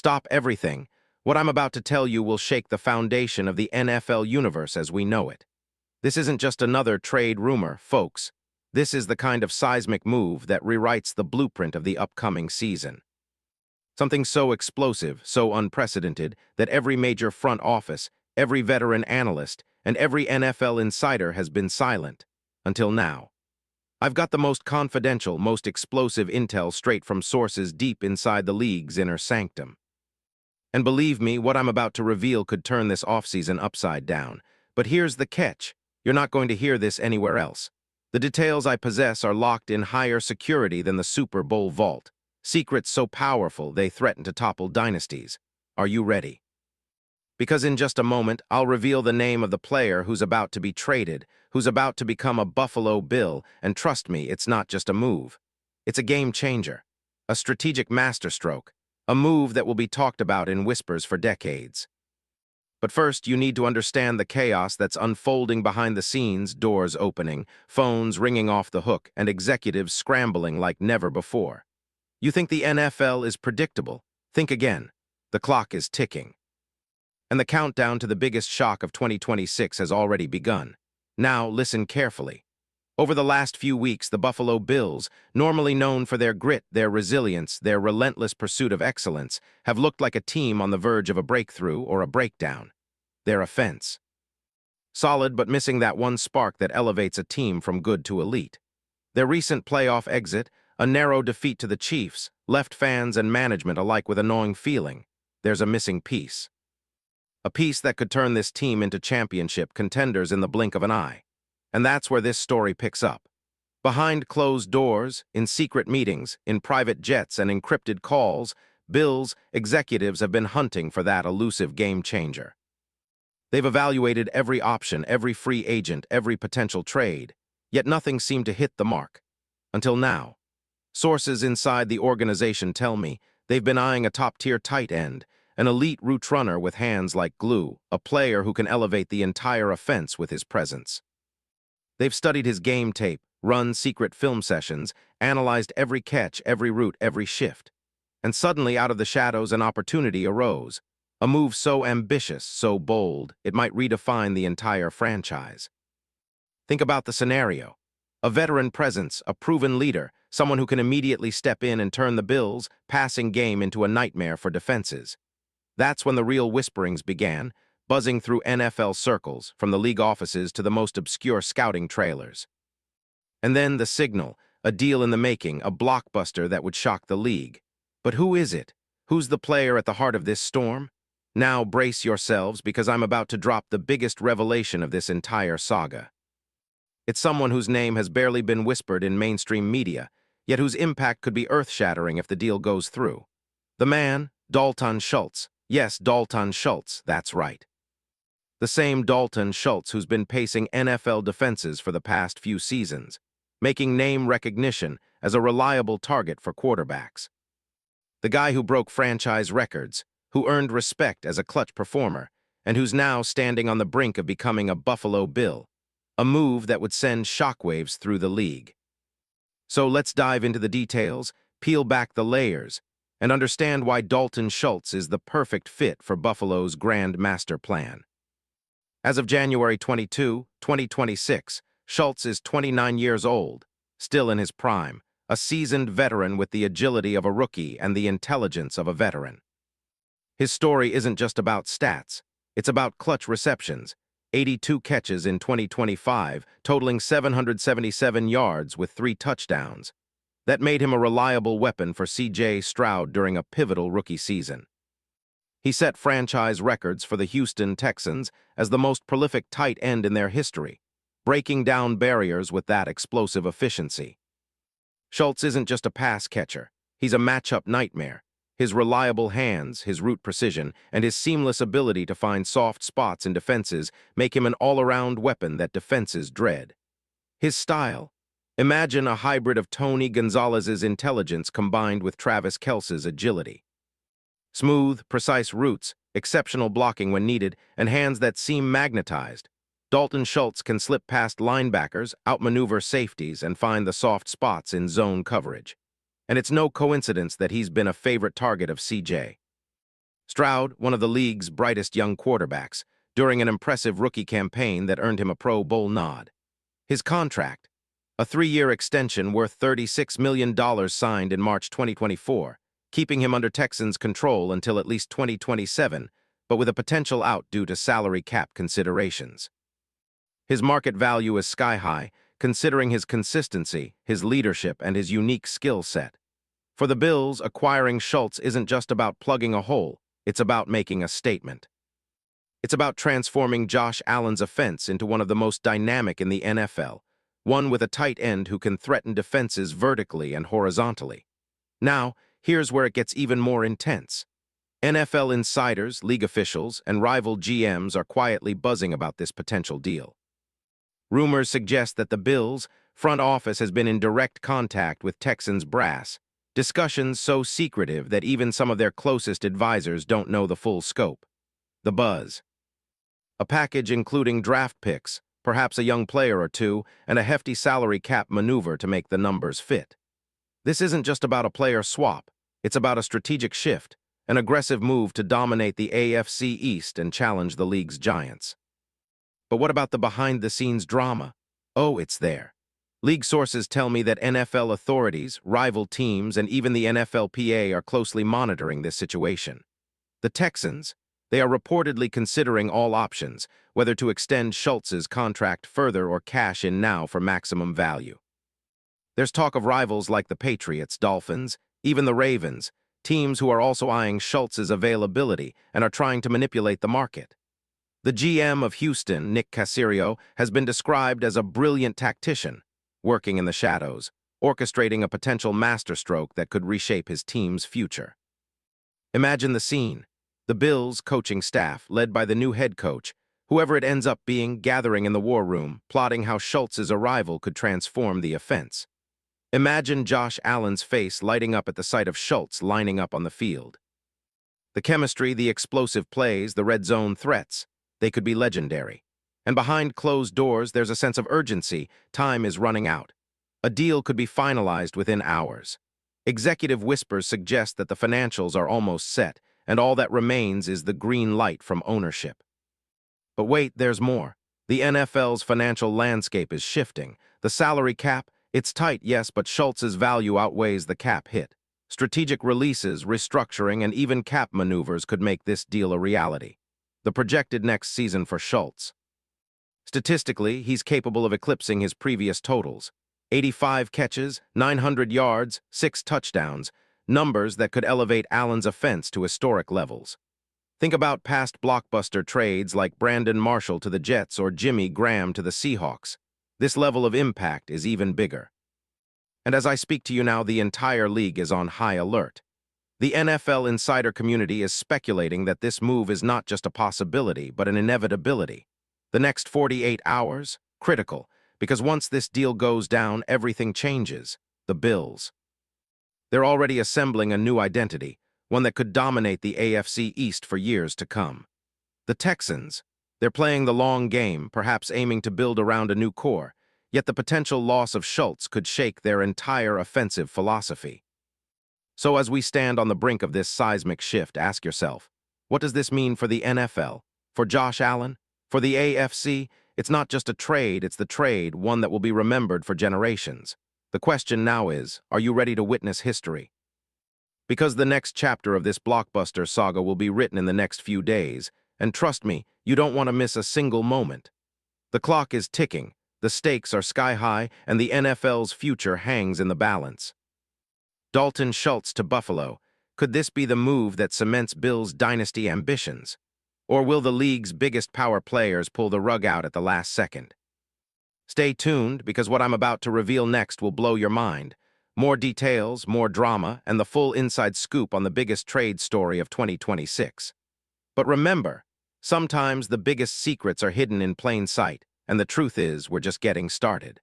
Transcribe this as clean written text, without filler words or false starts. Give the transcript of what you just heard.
Stop everything. What I'm about to tell you will shake the foundation of the NFL universe as we know it. This isn't just another trade rumor, folks. This is the kind of seismic move that rewrites the blueprint of the upcoming season. Something so explosive, so unprecedented, that every major front office, every veteran analyst, and every NFL insider has been silent. Until now. I've got the most confidential, most explosive intel straight from sources deep inside the league's inner sanctum. And believe me, what I'm about to reveal could turn this offseason upside down. But here's the catch. You're not going to hear this anywhere else. The details I possess are locked in higher security than the Super Bowl vault. Secrets so powerful they threaten to topple dynasties. Are you ready? Because in just a moment, I'll reveal the name of the player who's about to be traded, who's about to become a Buffalo Bill, and trust me, it's not just a move. It's a game changer, a strategic masterstroke, a move that will be talked about in whispers for decades. But first, you need to understand the chaos that's unfolding behind the scenes, doors opening, phones ringing off the hook, and executives scrambling like never before. You think the NFL is predictable? Think again. The clock is ticking. And the countdown to the biggest shock of 2026 has already begun. Now, listen carefully. Over the last few weeks, the Buffalo Bills, normally known for their grit, their resilience, their relentless pursuit of excellence, have looked like a team on the verge of a breakthrough or a breakdown. Their offense. Solid but missing that one spark that elevates a team from good to elite. Their recent playoff exit, a narrow defeat to the Chiefs, left fans and management alike with a gnawing feeling. There's a missing piece. A piece that could turn this team into championship contenders in the blink of an eye. And that's where this story picks up. Behind closed doors, in secret meetings, in private jets and encrypted calls, Bills executives have been hunting for that elusive game changer. They've evaluated every option, every free agent, every potential trade, yet nothing seemed to hit the mark. Until now. Sources inside the organization tell me they've been eyeing a top-tier tight end, an elite route runner with hands like glue, a player who can elevate the entire offense with his presence. They've studied his game tape, run secret film sessions, analyzed every catch, every route, every shift. And suddenly, out of the shadows, an opportunity arose. A move so ambitious, so bold, it might redefine the entire franchise. Think about the scenario. A veteran presence, a proven leader, someone who can immediately step in and turn the Bills' passing game into a nightmare for defenses. That's when the real whisperings began, buzzing through NFL circles, from the league offices to the most obscure scouting trailers. And then the signal, a deal in the making, a blockbuster that would shock the league. But who is it? Who's the player at the heart of this storm? Now brace yourselves, because I'm about to drop the biggest revelation of this entire saga. It's someone whose name has barely been whispered in mainstream media, yet whose impact could be earth-shattering if the deal goes through. The man, Dalton Schultz. Yes, Dalton Schultz, that's right. The same Dalton Schultz who's been pacing NFL defenses for the past few seasons, making name recognition as a reliable target for quarterbacks. The guy who broke franchise records, who earned respect as a clutch performer, and who's now standing on the brink of becoming a Buffalo Bill, a move that would send shockwaves through the league. So let's dive into the details, peel back the layers, and understand why Dalton Schultz is the perfect fit for Buffalo's grand master plan. As of January 22, 2026, Schultz is 29 years old, still in his prime, a seasoned veteran with the agility of a rookie and the intelligence of a veteran. His story isn't just about stats, it's about clutch receptions, 82 catches in 2025, totaling 777 yards with 3 touchdowns. That made him a reliable weapon for C.J. Stroud during a pivotal rookie season. He set franchise records for the Houston Texans as the most prolific tight end in their history, breaking down barriers with that explosive efficiency. Schultz isn't just a pass catcher, he's a matchup nightmare. His reliable hands, his route precision, and his seamless ability to find soft spots in defenses make him an all-around weapon that defenses dread. His style. Imagine a hybrid of Tony Gonzalez's intelligence combined with Travis Kelce's agility. Smooth, precise routes, exceptional blocking when needed, and hands that seem magnetized. Dalton Schultz can slip past linebackers, outmaneuver safeties, and find the soft spots in zone coverage. And it's no coincidence that he's been a favorite target of CJ. Stroud, one of the league's brightest young quarterbacks, during an impressive rookie campaign that earned him a Pro Bowl nod. His contract, a 3-year extension worth $36 million signed in March 2024, keeping him under Texans' control until at least 2027, but with a potential out due to salary cap considerations. His market value is sky-high, considering his consistency, his leadership, and his unique skill set. For the Bills, acquiring Schultz isn't just about plugging a hole, it's about making a statement. It's about transforming Josh Allen's offense into one of the most dynamic in the NFL, one with a tight end who can threaten defenses vertically and horizontally. Now, here's where it gets even more intense. NFL insiders, league officials, and rival GMs are quietly buzzing about this potential deal. Rumors suggest that the Bills' front office has been in direct contact with Texans brass, discussions so secretive that even some of their closest advisors don't know the full scope. The buzz. A package including draft picks, perhaps a young player or two, and a hefty salary cap maneuver to make the numbers fit. This isn't just about a player swap, it's about a strategic shift, an aggressive move to dominate the AFC East and challenge the league's giants. But what about the behind-the-scenes drama? Oh, it's there. League sources tell me that NFL authorities, rival teams, and even the NFLPA are closely monitoring this situation. The Texans, they are reportedly considering all options, whether to extend Schultz's contract further or cash in now for maximum value. There's talk of rivals like the Patriots, Dolphins, even the Ravens, teams who are also eyeing Schultz's availability and are trying to manipulate the market. The GM of Houston, Nick Caserio, has been described as a brilliant tactician, working in the shadows, orchestrating a potential masterstroke that could reshape his team's future. Imagine the scene. The Bills' coaching staff, led by the new head coach, whoever it ends up being, gathering in the war room, plotting how Schultz's arrival could transform the offense. Imagine Josh Allen's face lighting up at the sight of Schultz lining up on the field. The chemistry, the explosive plays, the red zone threats, they could be legendary. And behind closed doors, there's a sense of urgency. Time is running out. A deal could be finalized within hours. Executive whispers suggest that the financials are almost set, and all that remains is the green light from ownership. But wait, there's more. The NFL's financial landscape is shifting. The salary cap, it's tight, yes, but Schultz's value outweighs the cap hit. Strategic releases, restructuring, and even cap maneuvers could make this deal a reality. The projected next season for Schultz. Statistically, he's capable of eclipsing his previous totals. 85 catches, 900 yards, 6 touchdowns, numbers that could elevate Allen's offense to historic levels. Think about past blockbuster trades like Brandon Marshall to the Jets or Jimmy Graham to the Seahawks. This level of impact is even bigger. And as I speak to you now, the entire league is on high alert. The NFL insider community is speculating that this move is not just a possibility, but an inevitability. The next 48 hours? Critical, because once this deal goes down, everything changes. The Bills. They're already assembling a new identity, one that could dominate the AFC East for years to come. The Texans. They're playing the long game, perhaps aiming to build around a new core, yet the potential loss of Schultz could shake their entire offensive philosophy. So as we stand on the brink of this seismic shift, ask yourself, what does this mean for the NFL? For Josh Allen? For the AFC? It's not just a trade, it's the trade, one that will be remembered for generations. The question now is, are you ready to witness history? Because the next chapter of this blockbuster saga will be written in the next few days, and trust me, you don't want to miss a single moment. The clock is ticking, the stakes are sky high, and the NFL's future hangs in the balance. Dalton Schultz to Buffalo. Could this be the move that cements Bills' dynasty ambitions? Or will the league's biggest power players pull the rug out at the last second? Stay tuned, because what I'm about to reveal next will blow your mind. More details, more drama, and the full inside scoop on the biggest trade story of 2026. But remember, sometimes the biggest secrets are hidden in plain sight, and the truth is, we're just getting started.